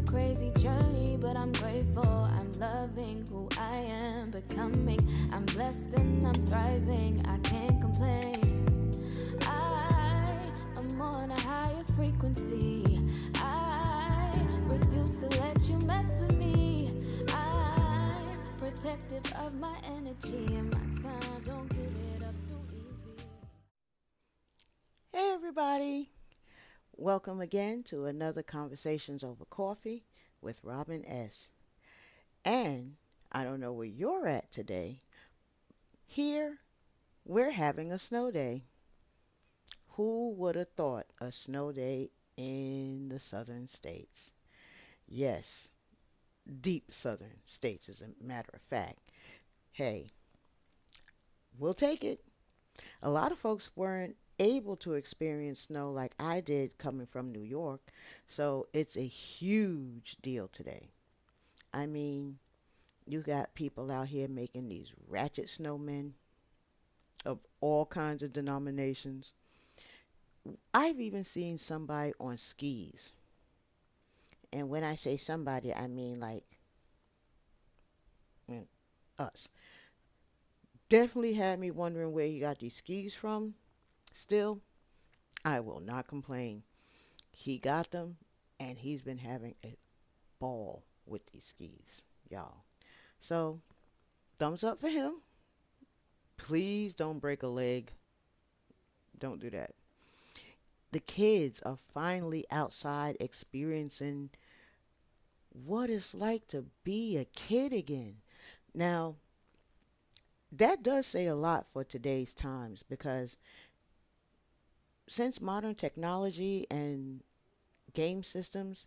crazy journey, but I'm grateful. I'm loving who I am becoming. I'm blessed and I'm thriving. I can't complain. I am on a higher frequency. I refuse to let you mess with me. I'm protective of my energy and my time. Don't give it up too easy. Hey, everybody. Welcome again to another Conversations Over Coffee with Robyn S. And I don't know where you're at today. Here, we're having a snow day. Who would have thought a snow day in the southern states? Yes, deep southern states, as a matter of fact. Hey, we'll take it. A lot of folks weren't able to experience snow like I did coming from New York, so it's a huge deal today. I mean, you got people out here making these ratchet snowmen of all kinds of denominations. I've even seen somebody on skis. And when I say somebody, I mean like mm, us. Definitely had me wondering where he got these skis from. Still, I will not complain. He got them, and he's been having a ball with these skis, y'all. So, thumbs up for him. Please don't break a leg. Don't do that. The kids are finally outside experiencing what it's like to be a kid again. Now, that does say a lot for today's times because since modern technology and game systems,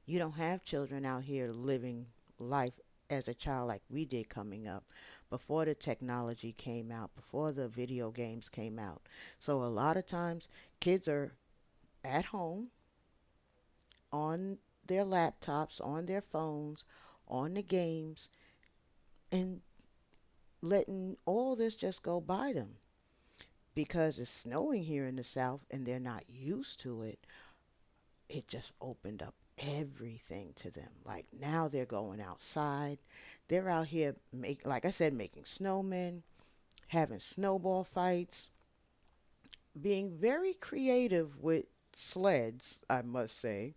you don't have children out here living life as a child like we did coming up before the technology came out, before the video games came out. So a lot of times kids are at home on their laptops, on their phones, on the games, and letting all this just go by them because it's snowing here in the South and they're not used to it. It just opened up everything to them. Like now they're going outside. They're out here like I said, making snowmen, having snowball fights, being very creative with sleds, I must say,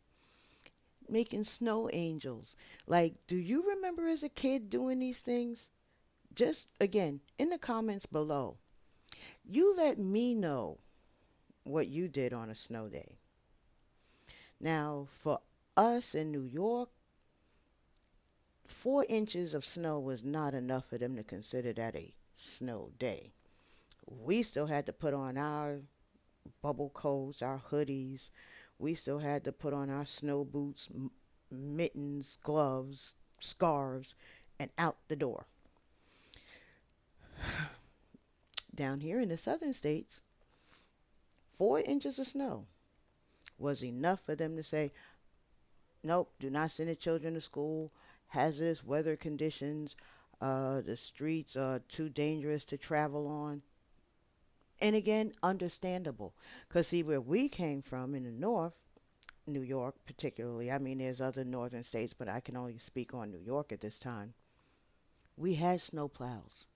making snow angels. Like, do you remember as a kid doing these things? Just again, in the comments below, you let me know what you did on a snow day. Now, for us in New York, 4 inches of snow was not enough for them to consider that a snow day. We still had to put on our bubble coats, our hoodies. We still had to put on our snow boots, mittens, gloves, scarves, and out the door. Down here in the southern states, 4 inches of snow was enough for them to say, nope, do not send the children to school. Hazardous weather conditions. The streets are too dangerous to travel on. And again, understandable. Because, see, where we came from in the north, New York particularly, I mean, there's other northern states, but I can only speak on New York at this time. We had snow plows.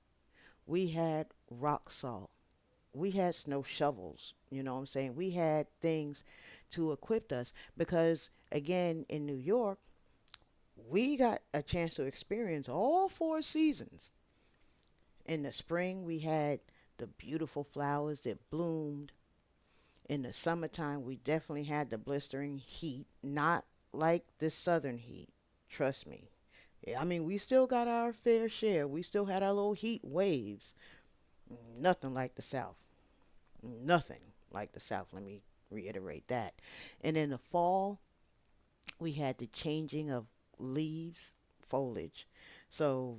We had rock salt. We had snow shovels. You know what I'm saying? We had things to equip us because, again, in New York, we got a chance to experience all 4 seasons. In the spring, we had the beautiful flowers that bloomed. In the summertime, we definitely had the blistering heat, not like the southern heat. Trust me. Yeah, I mean, we still got our fair share. We still had our little heat waves. Nothing like the South. Nothing like the South. Let me reiterate that. And in the fall, we had the changing of leaves, foliage. So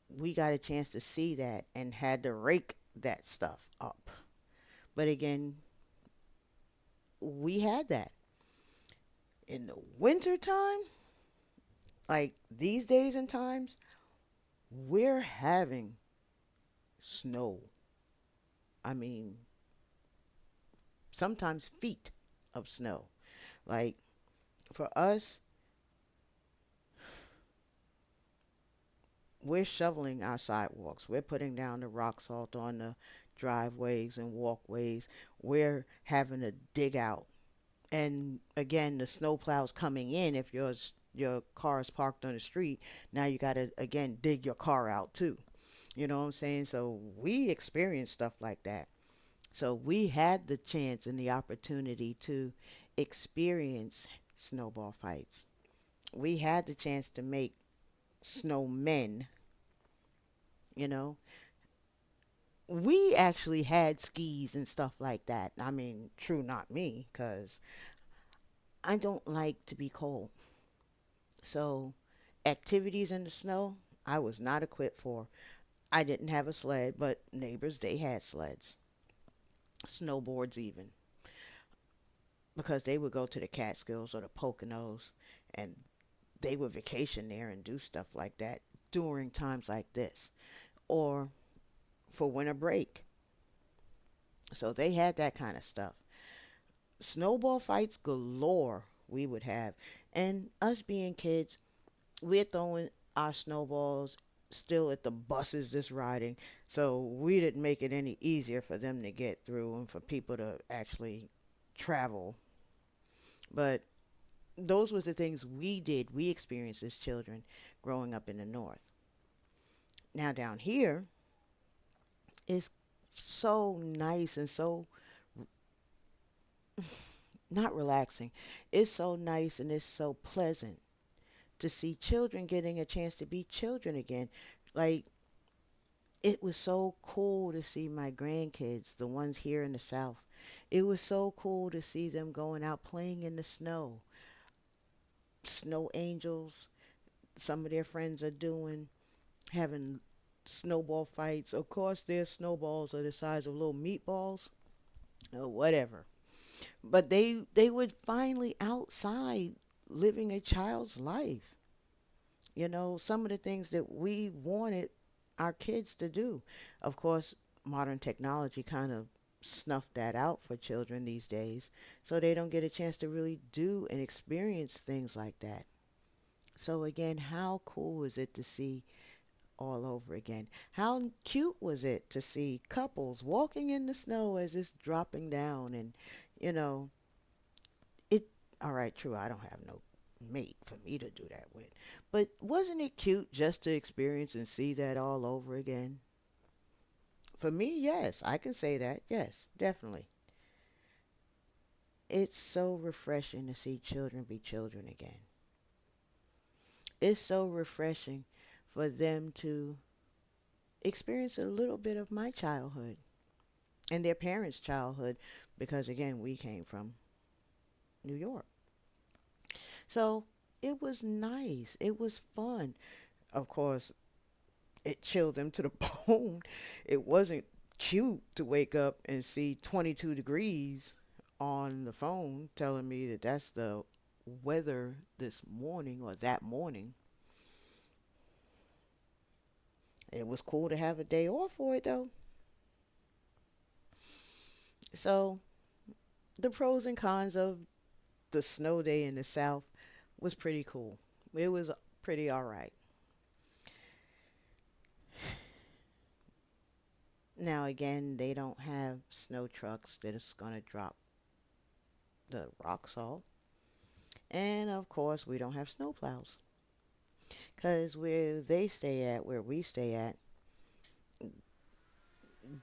we got a chance to see that and had to rake that stuff up. But again, we had that. In the winter time, like these days and times, we're having snow. I mean, sometimes feet of snow. Like for us, we're shoveling our sidewalks. We're putting down the rock salt on the driveways and walkways. We're having to dig out. And again, the snow plows coming in. If your car is parked on the street, now you got to again dig your car out too. You know what I'm saying? So we experienced stuff like that. So we had the chance and the opportunity to experience snowball fights. We had the chance to make snowmen, you know. We actually had skis and stuff like that. I mean, true, not me, because I don't like to be cold. So, activities in the snow, I was not equipped for. I didn't have a sled, but neighbors, they had sleds, snowboards even, because they would go to the Catskills or the Poconos and they would vacation there and do stuff like that during times like this or for winter break. So they had that kind of stuff. Snowball fights galore we would have. And us being kids, we're throwing our snowballs still at the buses that's riding. So we didn't make it any easier for them to get through and for people to actually travel. But those was the things we did, we experienced as children growing up in the north. Now down here, it's so nice and so not relaxing. It's so nice and it's so pleasant to see children getting a chance to be children again. Like it was so cool to see my grandkids, the ones here in the south. It was so cool to see them going out playing in the snow. Snow angels, some of their friends are doing having snowball fights. Of course, their snowballs are the size of little meatballs or whatever. But they were finally outside living a child's life. You know, some of the things that we wanted our kids to do. Of course, modern technology kind of snuffed that out for children these days, so they don't get a chance to really do and experience things like that. So again, how cool is it to see all over again? How cute was it to see couples walking in the snow as it's dropping down and you know, it all right, true, I don't have no mate for me to do that with. But wasn't it cute just to experience and see that all over again? For me, yes, I can say that. Yes, definitely. It's so refreshing to see children be children again. It's so refreshing for them to experience a little bit of my childhood and their parents' childhood because, again, we came from New York. So it was nice. It was fun. Of course, it chilled them to the bone. It wasn't cute to wake up and see 22 degrees on the phone telling me that that's the weather this morning or that morning. It was cool to have a day off for it though. So, the pros and cons of the snow day in the South was pretty cool. It was pretty all right. Now, again, they don't have snow trucks that is going to drop the rock salt. And of course, we don't have snow plows. Because where they stay at, where we stay at,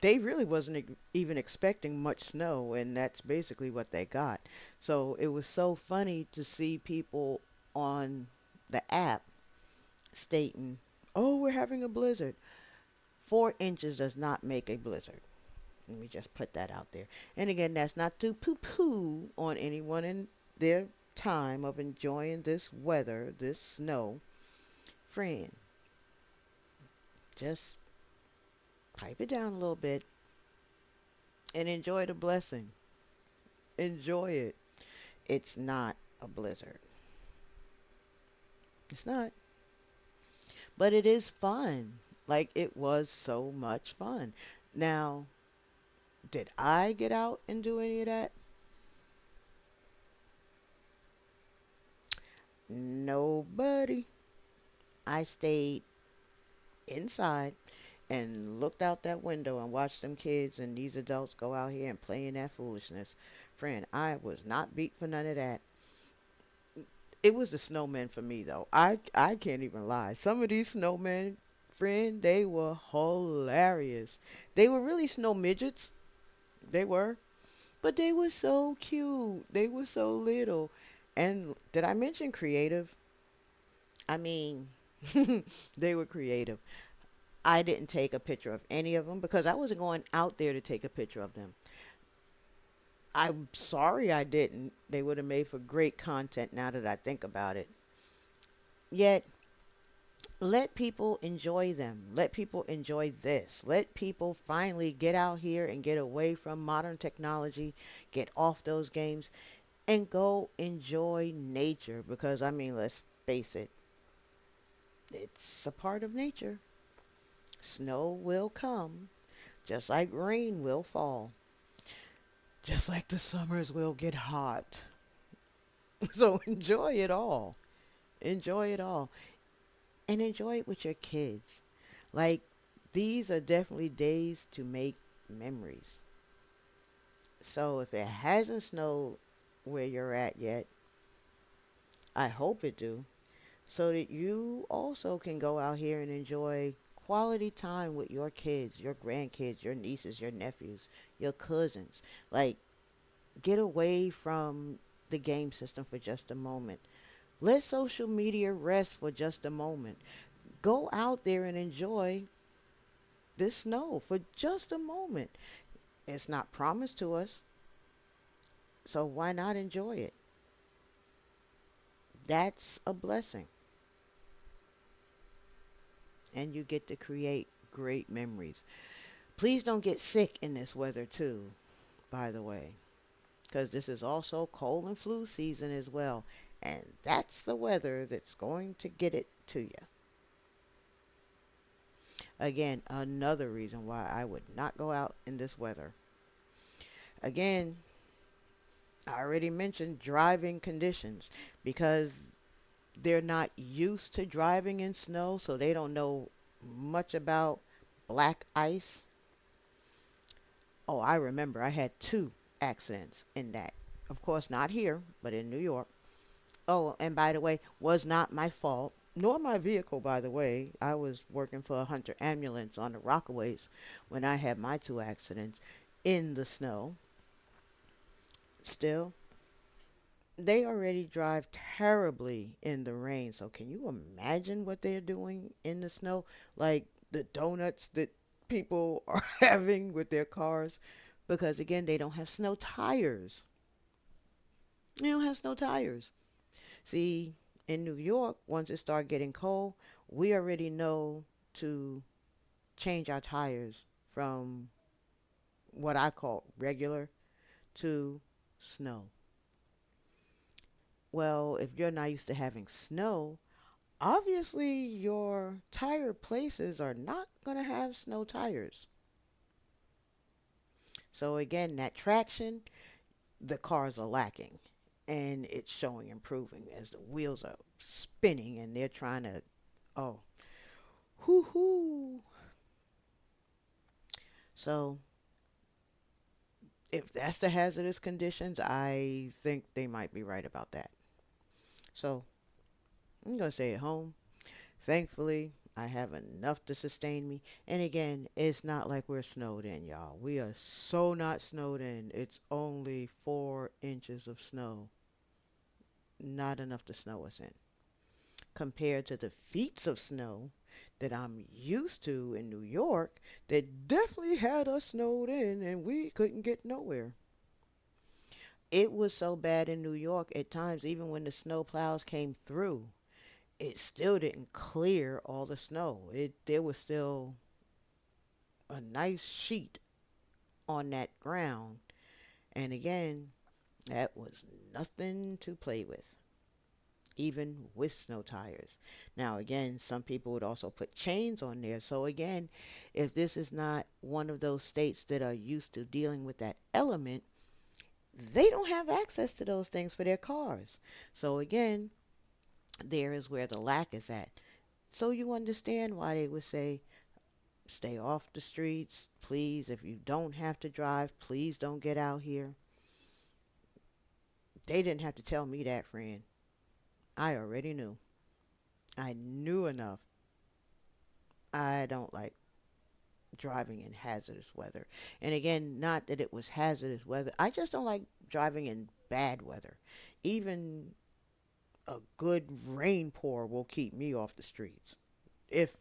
they really wasn't even expecting much snow, and that's basically what they got. So it was so funny to see people on the app stating, "Oh, we're having a blizzard." 4 inches does not make a blizzard. Let me just put that out there. And again, that's not to poo-poo on anyone in their time of enjoying this weather, this snow. Friend, just pipe it down a little bit and enjoy the blessing. Enjoy it. It's not a blizzard. It's not. But it is fun. Like it was so much fun. Now, did I get out and do any of that? Nobody. I stayed inside and looked out that window and watched them kids and these adults go out here and play in that foolishness. Friend, I was not beat for none of that. It was the snowmen for me though. I can't even lie. Some of these snowmen, friend, they were hilarious. They were really snow midgets. They were. But they were so cute. They were so little. And did I mention creative? I mean, they were creative. I didn't take a picture of any of them because I wasn't going out there to take a picture of them. I'm sorry I didn't. They would have made for great content now that I think about it. Yet, let people enjoy them. Let people enjoy this. Let people finally get out here and get away from modern technology, get off those games, and go enjoy nature. Because, I mean, let's face it, it's a part of nature. Snow will come, just like rain will fall, just like the summers will get hot. So enjoy it all. Enjoy it all. And enjoy it with your kids. Like, these are definitely days to make memories. So if it hasn't snowed where you're at yet, I hope it do, so that you also can go out here and enjoy quality time with your kids, your grandkids, your nieces, your nephews, your cousins. Like, get away from the game system for just a moment. Let social media rest for just a moment. Go out there and enjoy this snow for just a moment. It's not promised to us, so why not enjoy it? That's a blessing. And you get to create great memories. Please don't get sick in this weather, too, by the way, because this is also cold and flu season as well. And that's the weather that's going to get it to you. Again, another reason why I would not go out in this weather. Again, I already mentioned driving conditions because they're not used to driving in snow, so they don't know much about black ice. Oh, I remember I had two accidents in that. Of course, not here, but in New York. Oh, and by the way, was not my fault, nor my vehicle, by the way. I was working for a Hunter ambulance on the Rockaways when I had my two accidents in the snow. Still, they already drive terribly in the rain. So can you imagine what they're doing in the snow? Like the donuts that people are having with their cars. Because again, they don't have snow tires. They don't have snow tires. See, in New York, once it starts getting cold, we already know to change our tires from what I call regular to snow. Well, if you're not used to having snow, obviously your tire places are not going to have snow tires. So again, that traction, the cars are lacking. And it's showing improving as the wheels are spinning and they're trying to, oh, hoo hoo. So if that's the hazardous conditions, I think they might be right about that. So I'm going to stay at home. Thankfully, I have enough to sustain me. And again, it's not like we're snowed in, y'all. We are so not snowed in. It's only 4 inches of snow. Not enough to snow us in. Compared to the feet of snow that I'm used to in New York that definitely had us snowed in and we couldn't get nowhere. It was so bad in New York at times, even when the snow plows came through, it still didn't clear all the snow. There was still a nice sheet on that ground. And again, that was nothing to play with, even with snow tires. Now, again, some people would also put chains on there. So, again, if this is not one of those states that are used to dealing with that element, they don't have access to those things for their cars. So, again, there is where the lack is at. So you understand why they would say, stay off the streets, please. If you don't have to drive, please don't get out here. They didn't have to tell me that, friend. I already knew. I knew enough. I don't like driving in hazardous weather. And again, not that it was hazardous weather. I just don't like driving in bad weather. Even a good rain pour will keep me off the streets. If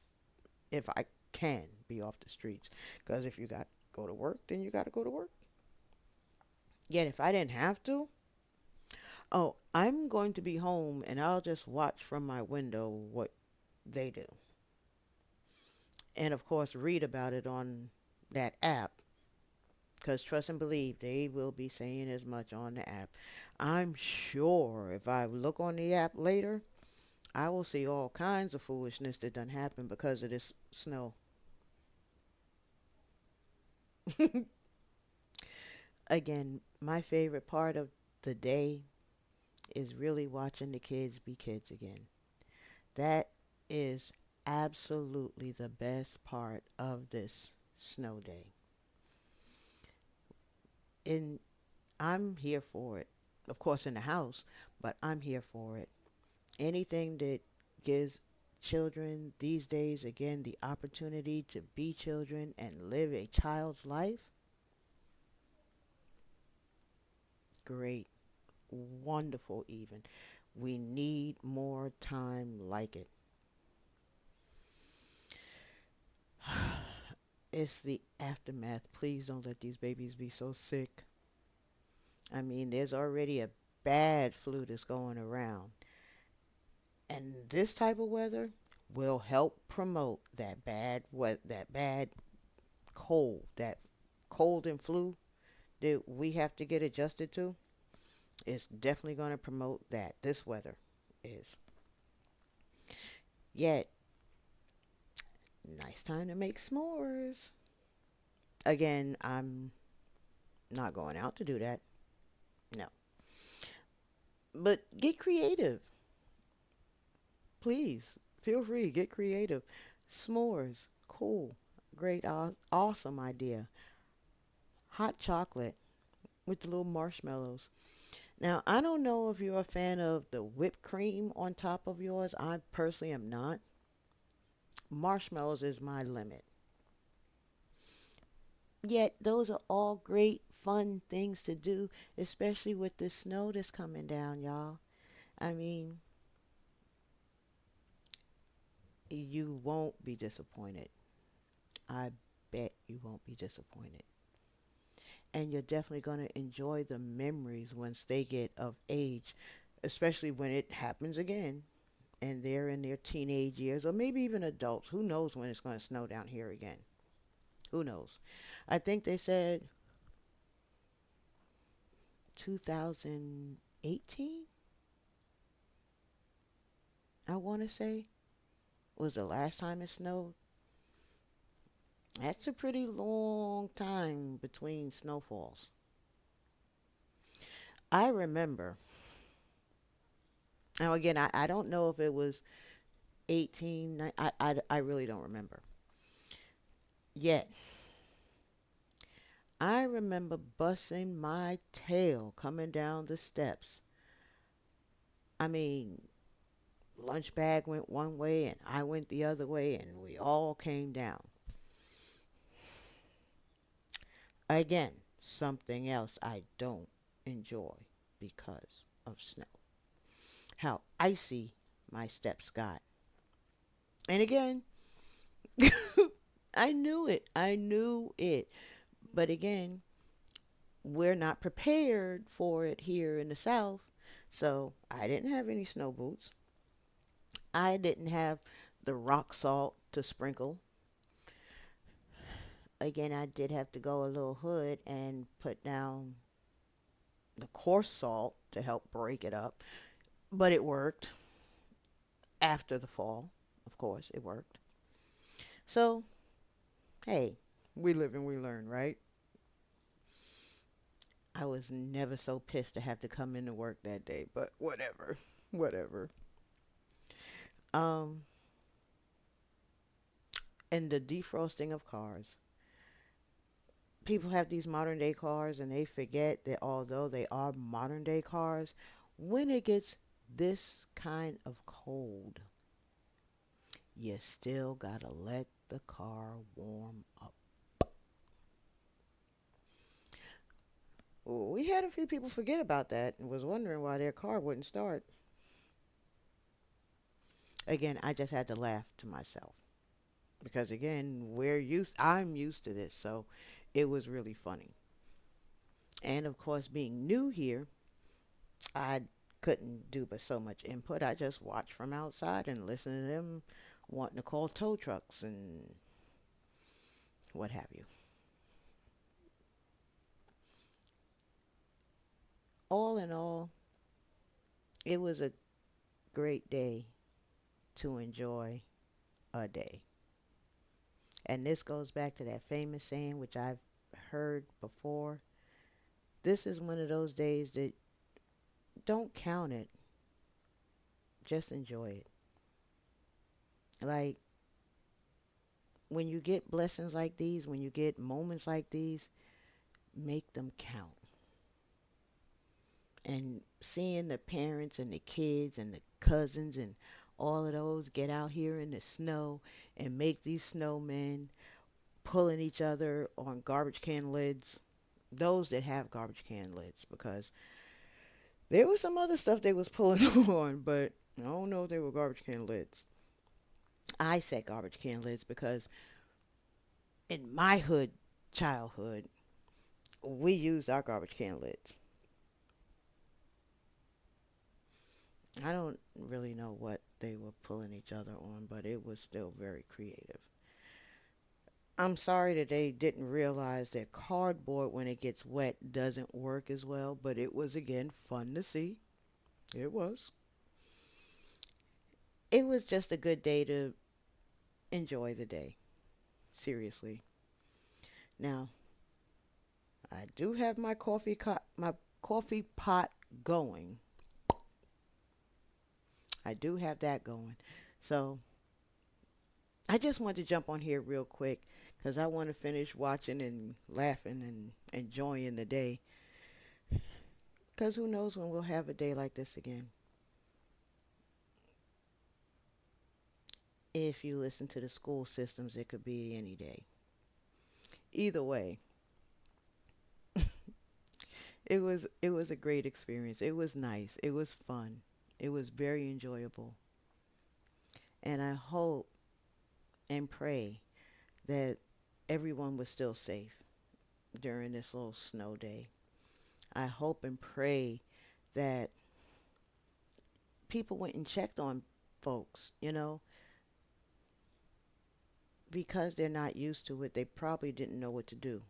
if I can be off the streets. Because if you got to go to work, then you got to go to work. Yet if I didn't have to, oh, I'm going to be home and I'll just watch from my window what they do. And of course, read about it on that app. Because trust and believe, they will be saying as much on the app. I'm sure if I look on the app later, I will see all kinds of foolishness that done happen because of this snow. Again, my favorite part of the day is really watching the kids be kids again. That is absolutely the best part of this snow day. And I'm here for it. Of course, in the house, but I'm here for it. Anything that gives children these days, again, the opportunity to be children and live a child's life, great, wonderful, even. We need more time like it. It's the aftermath. Please don't let these babies be so sick. I mean, there's already a bad flu that's going around. And this type of weather will help promote that bad cold, that cold and flu that we have to get adjusted to. It's definitely going to promote that. This weather is. Yet, nice time to make s'mores. Again, I'm not going out to do that. No. But get creative. Please. Feel free. Get creative. S'mores. Cool. Great. Awesome idea. Hot chocolate with the little marshmallows. Now, I don't know if you're a fan of the whipped cream on top of yours. I personally am not. Marshmallows is my limit. Yet, those are all great, fun things to do, especially with the snow that's coming down, y'all. I mean, you won't be disappointed. I bet you won't be disappointed. And you're definitely going to enjoy the memories once they get of age, especially when it happens again and they're in their teenage years or maybe even adults. Who knows when it's going to snow down here again? Who knows? I think they said 2018, I want to say, was the last time it snowed. That's a pretty long time between snowfalls. I remember. Now, again, I don't know if it was 18. I really don't remember. Yet, I remember busting my tail coming down the steps. I mean, lunch bag went one way and I went the other way, and we all came down. Again, something else I don't enjoy because of snow. How icy my steps got. And again, I knew it. I knew it. But again, we're not prepared for it here in the South. So I didn't have any snow boots. I didn't have the rock salt to sprinkle. Again, I did have to go a little hood and put down the coarse salt to help break it up. But it worked after the fall. Of course, it worked. So, hey, we live and we learn, right? I was never so pissed to have to come into work that day, but whatever. Whatever. Um, And the defrosting of cars. People have these modern day cars and they forget that although they are modern day cars, when it gets this kind of cold, you still gotta let the car warm up. We had a few people forget about that and was wondering why their car wouldn't start. Again, I just had to laugh to myself because again, I'm used to this, so it was really funny. And of course, being new here, I couldn't do but so much input. I just watched from outside and listened to them wanting to call tow trucks and what have you. All in all, it was a great day to enjoy a day. And this goes back to that famous saying, which I've heard before. This is one of those days that don't count it, just enjoy it. Like when you get blessings like these, when you get moments like these, make them count. And seeing the parents and the kids and the cousins and all of those get out here in the snow and make these snowmen pulling each other on garbage can lids. Those that have garbage can lids, because there was some other stuff they was pulling on, but I don't know if they were garbage can lids. I said garbage can lids because in my childhood, we used our garbage can lids. I don't really know what they were pulling each other on, but it was still very creative. I'm sorry that they didn't realize that cardboard, when it gets wet, doesn't work as well, but it was again fun to see. It was. It was just a good day to enjoy the day. Seriously. Now, I do have my coffee pot going. I do have that going. So, I just wanted to jump on here real quick because I want to finish watching and laughing and enjoying the day. Because who knows when we'll have a day like this again. If you listen to the school systems, it could be any day. Either way, it was a great experience. It was nice. It was fun. It was very enjoyable. And I hope and pray that everyone was still safe during this little snow day. I hope and pray that people went and checked on folks, because they're not used to it, they probably didn't know what to do.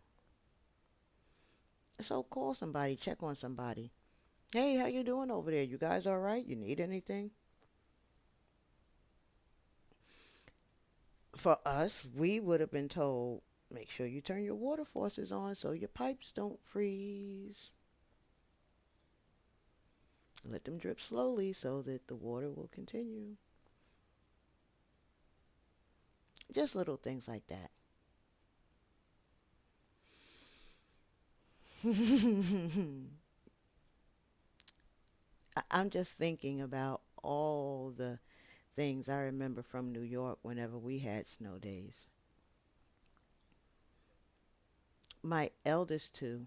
So call somebody, check on somebody. Hey, how you doing over there? You guys all right? You need anything? For us, we would have been told, make sure you turn your water faucets on so your pipes don't freeze. Let them drip slowly so that the water will continue. Just little things like that. I'm just thinking about all the things I remember from New York whenever we had snow days. My eldest two,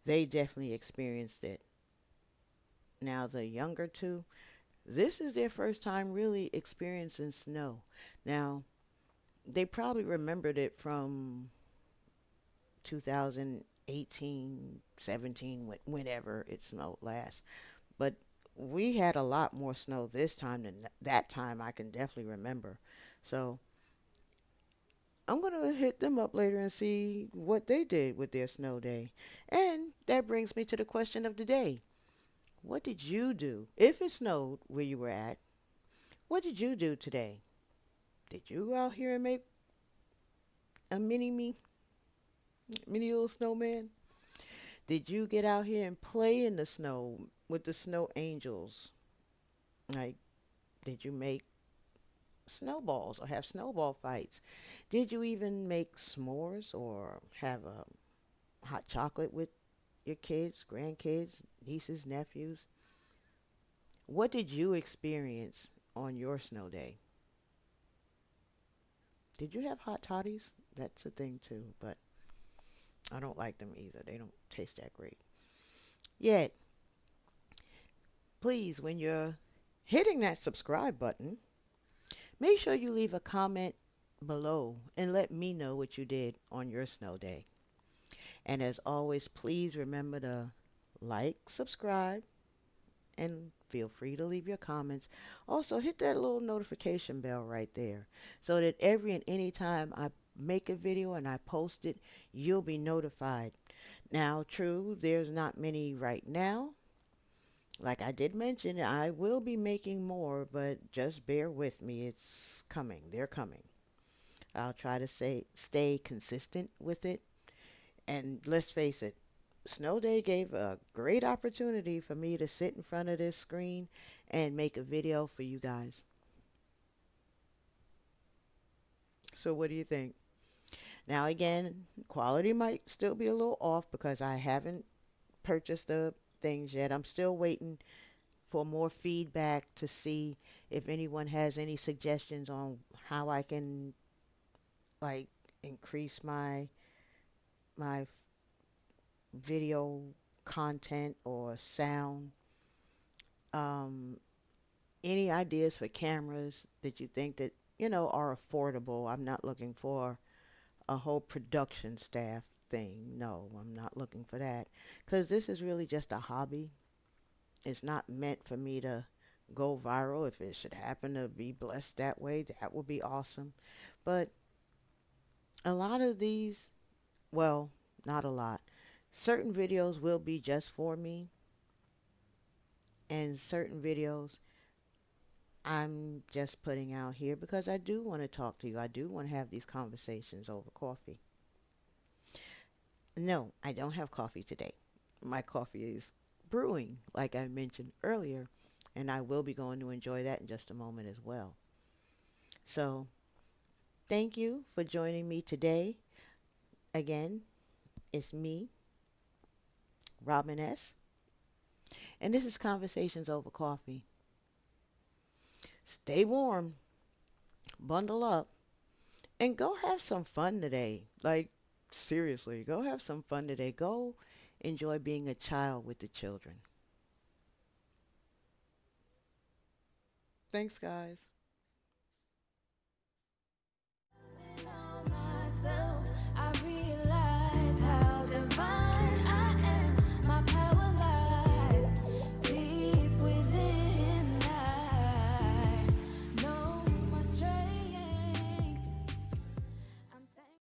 they definitely experienced it. Now, the younger two, this is their first time really experiencing snow. Now, they probably remembered it from 2018, 17, whenever it snowed last. But we had a lot more snow this time than that time I can definitely remember. So I'm going to hit them up later and see what they did with their snow day. And that brings me to the question of the day. What did you do? If it snowed where you were at, what did you do today? Did you go out here and make a mini little snowman? Did you get out here and play in the snow with the snow angels? Like, did you make snowballs or have snowball fights? Did you even make s'mores or have a hot chocolate with your kids, grandkids, nieces, nephews? What did you experience on your snow day? Did you have hot toddies? That's a thing too, but I don't like them either. They don't taste that great. Yet, please, when you're hitting that subscribe button, make sure you leave a comment below and let me know what you did on your snow day. And as always, please remember to like, subscribe, and feel free to leave your comments. Also, hit that little notification bell right there so that every and any time I make a video and I post it, you'll be notified. Now, true, there's not many right now. Like I did mention, I will be making more, but just bear with me. It's coming. They're coming. I'll try to stay consistent with it. And let's face it, Snow Day gave a great opportunity for me to sit in front of this screen and make a video for you guys. So what do you think? Now again, quality might still be a little off because I haven't purchased the things yet. I'm still waiting for more feedback to see if anyone has any suggestions on how I can like increase my video content or sound. Um, any ideas for cameras that you think that are affordable? I'm not looking for a whole production staff thing. No, I'm not looking for that because this is really just a hobby. It's not meant for me to go viral. If it should happen to be blessed that way, that would be awesome. But a lot of these, well, not a lot. Certain videos will be just for me, and certain videos I'm just putting out here because I do want to talk to you. I do want to have these conversations over coffee. No, I don't have coffee today. My coffee is brewing, like I mentioned earlier, and I will be going to enjoy that in just a moment as well. So, thank you for joining me today. Again, it's me, Robyn S., and this is Conversations Over Coffee. Stay warm, bundle up, and go have some fun today. Like, seriously, go have some fun today. Go enjoy being a child with the children. Thanks, guys.